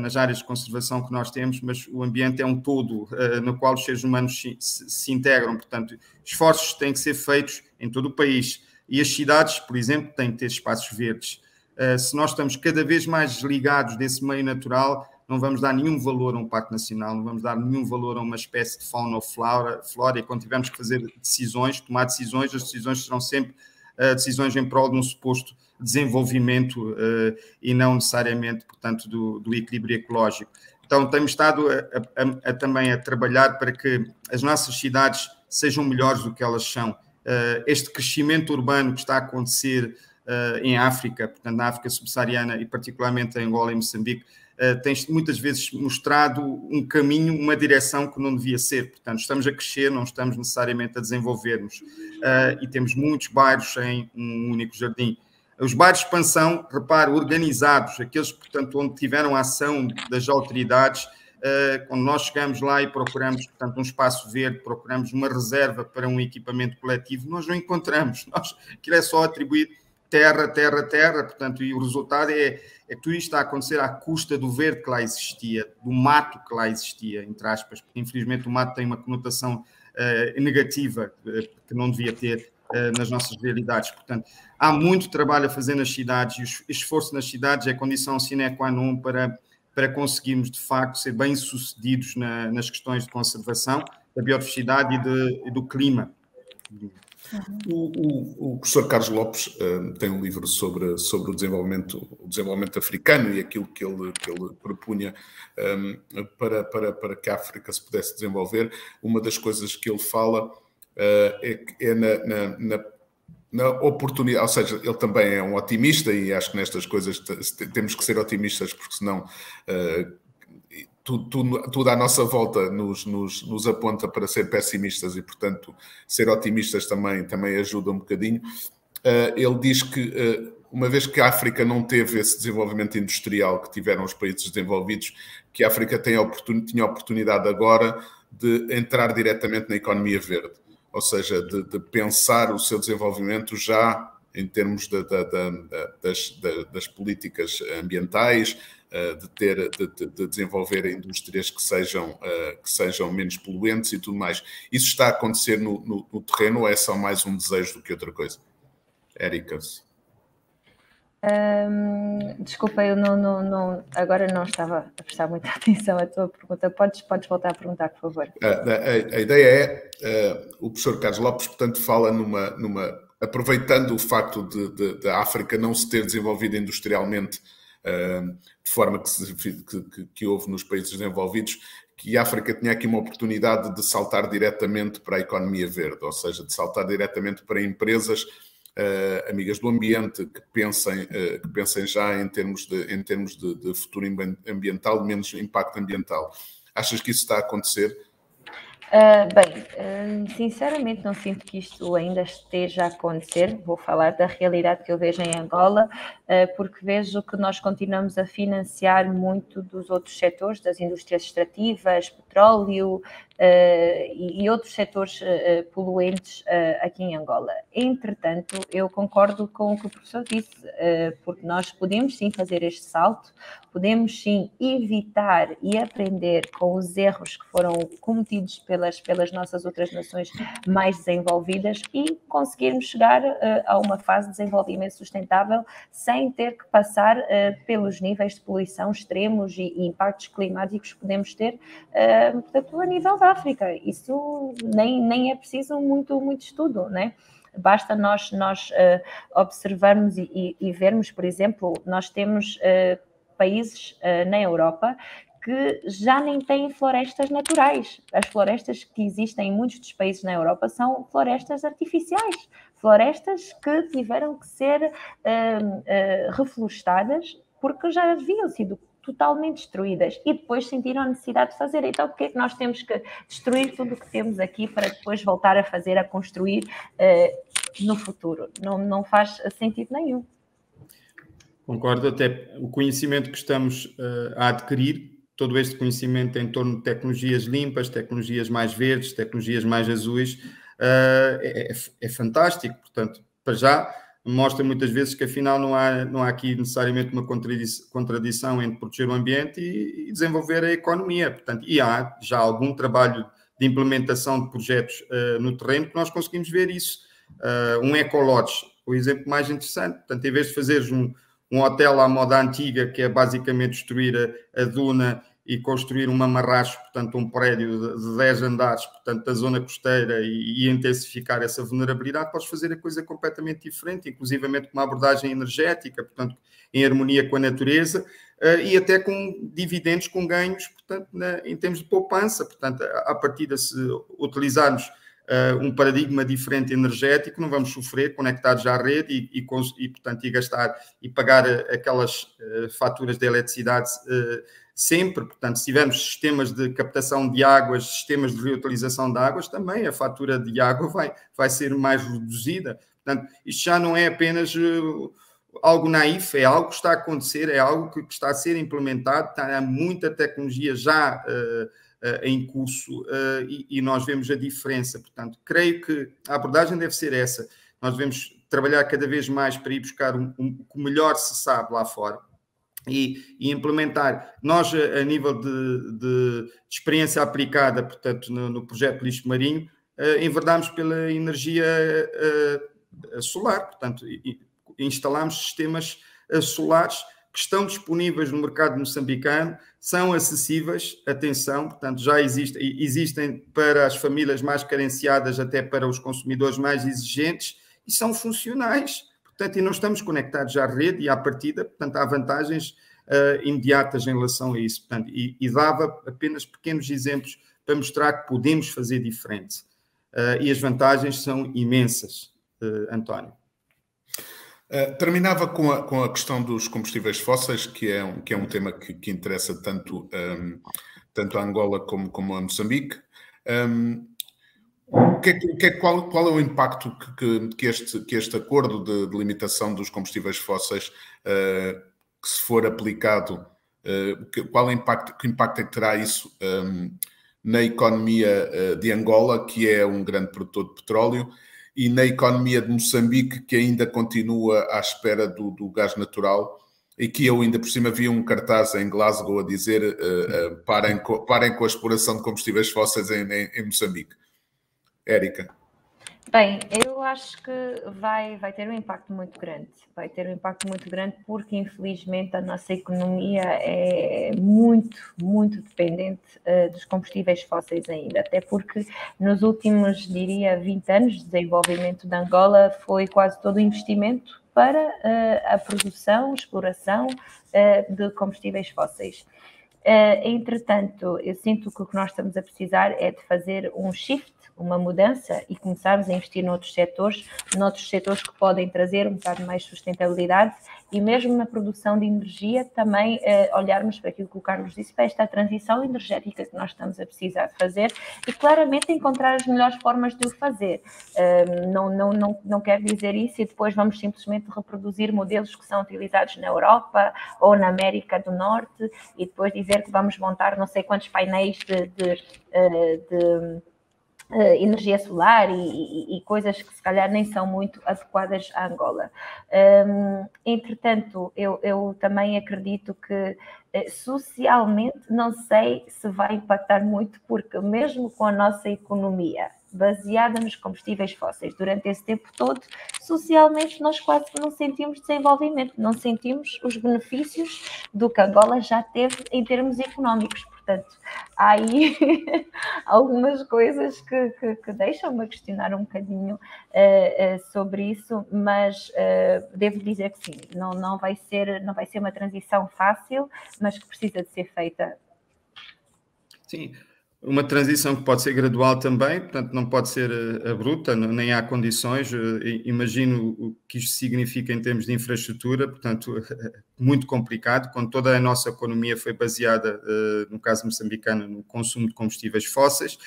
nas áreas de conservação que nós temos, mas o ambiente é um todo no qual os seres humanos se integram. Portanto, esforços têm que ser feitos em todo o país. E as cidades, por exemplo, têm que ter espaços verdes. Se nós estamos cada vez mais desligados desse meio natural, não vamos dar nenhum valor a um parque nacional, não vamos dar nenhum valor a uma espécie de fauna ou flora, e quando tivermos que fazer decisões, tomar decisões, as decisões serão sempre decisões em prol de um suposto desenvolvimento e não necessariamente, portanto, do equilíbrio ecológico. Então, temos estado também a trabalhar para que as nossas cidades sejam melhores do que elas são. Este crescimento urbano que está a acontecer em África, portanto, na África subsaariana e particularmente em Angola e Moçambique, tem muitas vezes mostrado um caminho, uma direção que não devia ser. Portanto, estamos a crescer, não estamos necessariamente a desenvolver-nos. E temos muitos bairros em um único jardim. Os bairros de expansão, repare, organizados, aqueles, portanto, onde tiveram a ação das autoridades, quando nós chegamos lá e procuramos, portanto, um espaço verde, procuramos uma reserva para um equipamento coletivo, nós não encontramos. Aquilo é só atribuir terra, portanto, e o resultado é que tudo isto está a acontecer à custa do verde que lá existia, do mato que lá existia, entre aspas, porque infelizmente o mato tem uma conotação negativa que não devia ter nas nossas realidades. Portanto, há muito trabalho a fazer nas cidades e o esforço nas cidades é condição sine qua non para conseguirmos, de facto, ser bem-sucedidos nas questões de conservação da biodiversidade e do clima. O professor Carlos Lopes tem um livro sobre o desenvolvimento africano e aquilo que ele propunha para que a África se pudesse desenvolver. Uma das coisas que ele fala é na oportunidade, ou seja, ele também é um otimista e acho que nestas coisas temos que ser otimistas, porque senão tudo à nossa volta nos aponta para ser pessimistas e, portanto, ser otimistas também ajuda um bocadinho. Ele diz que, uma vez que a África não teve esse desenvolvimento industrial que tiveram os países desenvolvidos, que a África tinha a oportunidade agora de entrar diretamente na economia verde, ou seja, de pensar o seu desenvolvimento já em termos das políticas ambientais, de desenvolver indústrias que sejam menos poluentes e tudo mais. Isso está a acontecer no terreno ou é só mais um desejo do que outra coisa? Érica? Desculpa, eu agora não estava a prestar muita atenção à tua pergunta. Podes voltar a perguntar, por favor. A ideia é, o professor Carlos Lopes, portanto, fala aproveitando o facto de a África não se ter desenvolvido industrialmente de forma que houve nos países desenvolvidos, que a África tinha aqui uma oportunidade de saltar diretamente para a economia verde, ou seja, de saltar diretamente para empresas amigas do ambiente, que pensem já em termos de futuro ambiental, menos impacto ambiental. Achas que isso está a acontecer? Bem, sinceramente não sinto que isto ainda esteja a acontecer. Vou falar da realidade que eu vejo em Angola, porque vejo que nós continuamos a financiar muito dos outros setores, das indústrias extrativas, petróleo e outros setores poluentes aqui em Angola. Entretanto, eu concordo com o que o professor disse, porque nós podemos sim fazer este salto, podemos sim evitar e aprender com os erros que foram cometidos pelas nossas outras nações mais desenvolvidas e conseguirmos chegar a uma fase de desenvolvimento sustentável sem ter que passar pelos níveis de poluição extremos e impactos climáticos que podemos ter, portanto, a nível da África. Isso nem é preciso muito estudo, né? Basta nós observarmos e vermos, por exemplo, nós temos países na Europa que já nem têm florestas naturais. As florestas que existem em muitos dos países na Europa são florestas artificiais, florestas que tiveram que ser reflorestadas porque já haviam sido totalmente destruídas e depois sentiram a necessidade de fazer. Então, porque é que nós temos que destruir tudo o que temos aqui para depois voltar a fazer, a construir no futuro? Não faz sentido nenhum. Concordo, até o conhecimento que estamos a adquirir, todo este conhecimento em torno de tecnologias limpas, tecnologias mais verdes, tecnologias mais azuis, é fantástico. Portanto, para já, mostra muitas vezes que afinal não há aqui necessariamente uma contradição entre proteger o ambiente e desenvolver a economia. Portanto, e há já algum trabalho de implementação de projetos no terreno que nós conseguimos ver isso. Um ecolodge, o exemplo mais interessante. Portanto, em vez de fazeres um hotel à moda antiga, que é basicamente destruir a duna e construir um mamarracho, portanto, um prédio de 10 andares, portanto, da zona costeira e intensificar essa vulnerabilidade, podes fazer a coisa completamente diferente, inclusivamente com uma abordagem energética, portanto, em harmonia com a natureza e até com dividendos, com ganhos, portanto, em termos de poupança. Portanto, à partida, se utilizarmos um paradigma diferente energético, não vamos sofrer conectados à rede portanto, gastar e pagar aquelas faturas de eletricidade sempre. Portanto, se tivermos sistemas de captação de águas, sistemas de reutilização de águas, também a fatura de água vai ser mais reduzida. Portanto, isto já não é apenas algo naif, é algo que está a acontecer, é algo que está a ser implementado, há muita tecnologia já em curso e nós vemos a diferença. Portanto, creio que a abordagem deve ser essa. Nós devemos trabalhar cada vez mais para ir buscar o que melhor se sabe lá fora e implementar. Nós, a nível de experiência aplicada, portanto, no projeto Lixo Marinho, enverdámos pela energia solar. Portanto, instalámos sistemas solares que estão disponíveis no mercado moçambicano, são acessíveis, atenção, portanto, já existem para as famílias mais carenciadas, até para os consumidores mais exigentes, e são funcionais, portanto, e não estamos conectados à rede e à partida, portanto, há vantagens imediatas em relação a isso, portanto, e dava apenas pequenos exemplos para mostrar que podemos fazer diferente, e as vantagens são imensas, António. Terminava com a questão dos combustíveis fósseis, que é um tema que interessa tanto a Angola como a Moçambique. Qual é o impacto que este acordo de limitação dos combustíveis fósseis, que se for aplicado, que impacto é que terá isso na economia de Angola, que é um grande produtor de petróleo, e na economia de Moçambique, que ainda continua à espera do gás natural, e que eu ainda por cima vi um cartaz em Glasgow a dizer parem com a exploração de combustíveis fósseis em Moçambique. Érica. Bem, eu acho que vai ter um impacto muito grande. Vai ter um impacto muito grande porque, infelizmente, a nossa economia é muito dependente dos combustíveis fósseis ainda. Até porque nos últimos, diria, 20 anos de desenvolvimento de Angola foi quase todo o investimento para a produção, exploração de combustíveis fósseis. Entretanto, eu sinto que o que nós estamos a precisar é de fazer um shift, uma mudança e começarmos a investir noutros setores que podem trazer um bocado mais sustentabilidade e mesmo na produção de energia também olharmos para aquilo que o Carlos disse, para esta transição energética que nós estamos a precisar de fazer e claramente encontrar as melhores formas de o fazer. Não quero dizer isso e depois vamos simplesmente reproduzir modelos que são utilizados na Europa ou na América do Norte e depois dizer que vamos montar não sei quantos painéis de energia solar e coisas que se calhar nem são muito adequadas à Angola. Entretanto, eu também acredito que socialmente não sei se vai impactar muito, porque mesmo com a nossa economia baseada nos combustíveis fósseis durante esse tempo todo, socialmente nós quase não sentimos desenvolvimento, não sentimos os benefícios do que Angola já teve em termos económicos. Portanto, há aí algumas coisas que deixam-me a questionar um bocadinho sobre isso, mas devo dizer que sim, não vai ser uma transição fácil, mas que precisa de ser feita. Sim, uma transição que pode ser gradual também, portanto não pode ser abrupta, nem há condições. Imagino o que isto significa em termos de infraestrutura, portanto muito complicado, quando toda a nossa economia foi baseada, no caso moçambicano, no consumo de combustíveis fósseis.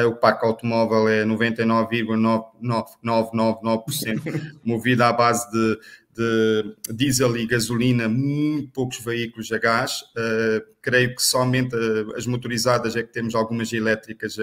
O parque automóvel é 99,9999% movido à base de diesel e gasolina, muito poucos veículos a gás. Creio que somente as motorizadas é que temos algumas elétricas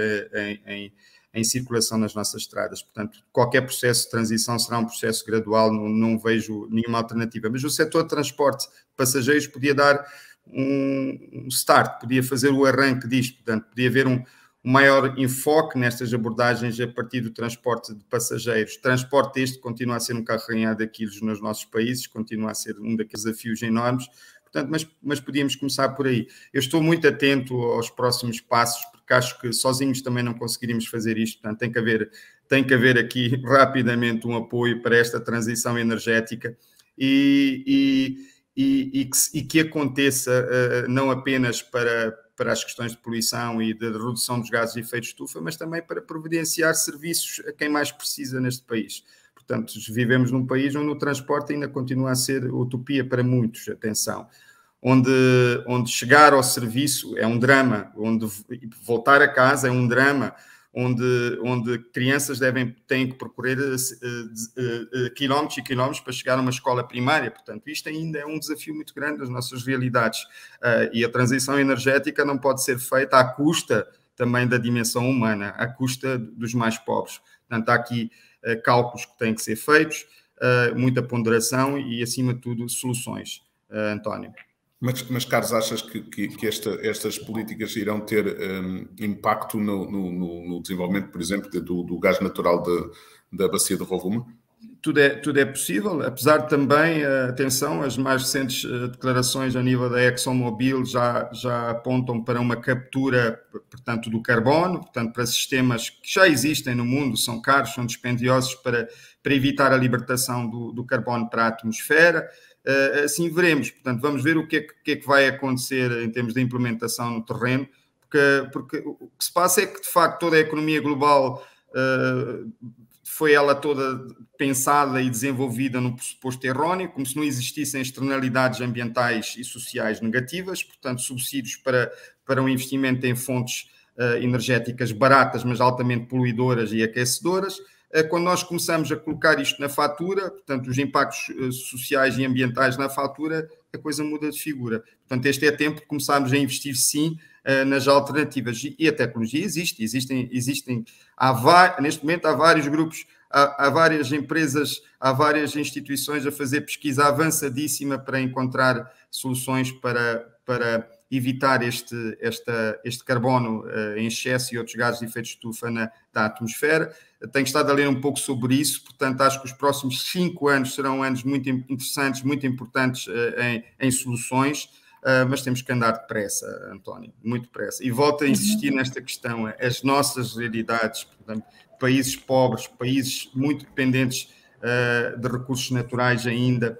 em circulação nas nossas estradas. Portanto, qualquer processo de transição será um processo gradual, não vejo nenhuma alternativa. Mas o setor de transporte de passageiros podia dar um start, podia fazer o arranque disto, portanto, podia haver um maior enfoque nestas abordagens a partir do transporte de passageiros. Transporte este continua a ser um carro-arranhado de quilos nos nossos países, continua a ser um daqueles desafios enormes, portanto, mas podíamos começar por aí. Eu estou muito atento aos próximos passos, porque acho que sozinhos também não conseguiríamos fazer isto, portanto, tem que haver aqui rapidamente um apoio para esta transição energética e que aconteça não apenas para as questões de poluição e de redução dos gases de efeito de estufa, mas também para providenciar serviços a quem mais precisa neste país. Portanto, vivemos num país onde o transporte ainda continua a ser utopia para muitos, atenção, onde chegar ao serviço é um drama, onde voltar a casa é um drama, onde crianças têm que percorrer quilómetros e quilómetros para chegar a uma escola primária. Portanto, isto ainda é um desafio muito grande das nossas realidades. E a transição energética não pode ser feita à custa também da dimensão humana, à custa dos mais pobres. Portanto, há aqui cálculos que têm que ser feitos, muita ponderação e, acima de tudo, soluções. António. Mas Carlos, achas que estas políticas irão ter impacto no desenvolvimento, por exemplo, do gás natural da bacia do Rovuma? Tudo é possível, apesar de também, atenção, as mais recentes declarações a nível da ExxonMobil já apontam para uma captura, portanto, do carbono, portanto, para sistemas que já existem no mundo, são caros, são dispendiosos para evitar a libertação do carbono para a atmosfera. Assim veremos, portanto, vamos ver o que é que vai acontecer em termos de implementação no terreno, porque o que se passa é que, de facto, toda a economia global foi ela toda pensada e desenvolvida num pressuposto erróneo, como se não existissem externalidades ambientais e sociais negativas, portanto, subsídios para um investimento em fontes energéticas baratas, mas altamente poluidoras e aquecedoras. Quando nós começamos a colocar isto na fatura, portanto, os impactos sociais e ambientais na fatura, a coisa muda de figura. Portanto, este é tempo de começarmos a investir, sim, nas alternativas. E a tecnologia existe. Neste momento há vários grupos, há várias empresas, há várias instituições a fazer pesquisa avançadíssima para encontrar soluções para evitar este carbono em excesso e outros gases de efeito de estufa da atmosfera. Tenho estado a ler um pouco sobre isso, portanto, acho que os próximos 5 anos serão anos muito interessantes, muito importantes em soluções, mas temos que andar depressa, António, muito depressa. E volto a insistir nesta questão, as nossas realidades, portanto, países pobres, países muito dependentes de recursos naturais ainda,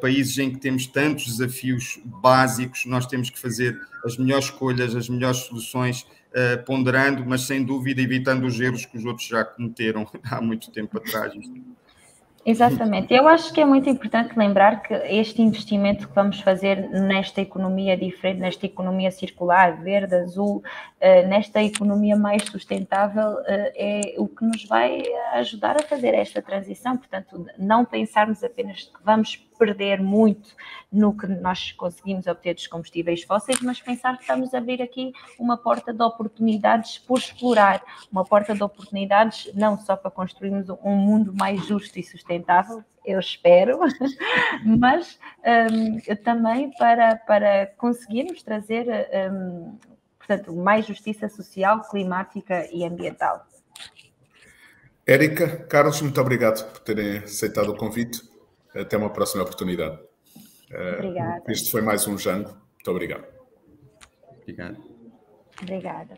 países em que temos tantos desafios básicos, nós temos que fazer as melhores escolhas, as melhores soluções, ponderando, mas sem dúvida evitando os erros que os outros já cometeram há muito tempo atrás. Exatamente. Eu acho que é muito importante lembrar que este investimento que vamos fazer nesta economia diferente, nesta economia circular, verde, azul, nesta economia mais sustentável, é o que nos vai ajudar a fazer esta transição. Portanto, não pensarmos apenas que vamos perder muito no que nós conseguimos obter dos combustíveis fósseis, mas pensar que estamos a abrir aqui uma porta de oportunidades por explorar, uma porta de oportunidades não só para construirmos um mundo mais justo e sustentável, eu espero, mas também para conseguirmos trazer, portanto, mais justiça social, climática e ambiental. Érica, Carlos, muito obrigado por terem aceitado o convite. Até uma próxima oportunidade. Obrigada. Este foi mais um Jango. Muito obrigado. Obrigado. Obrigada.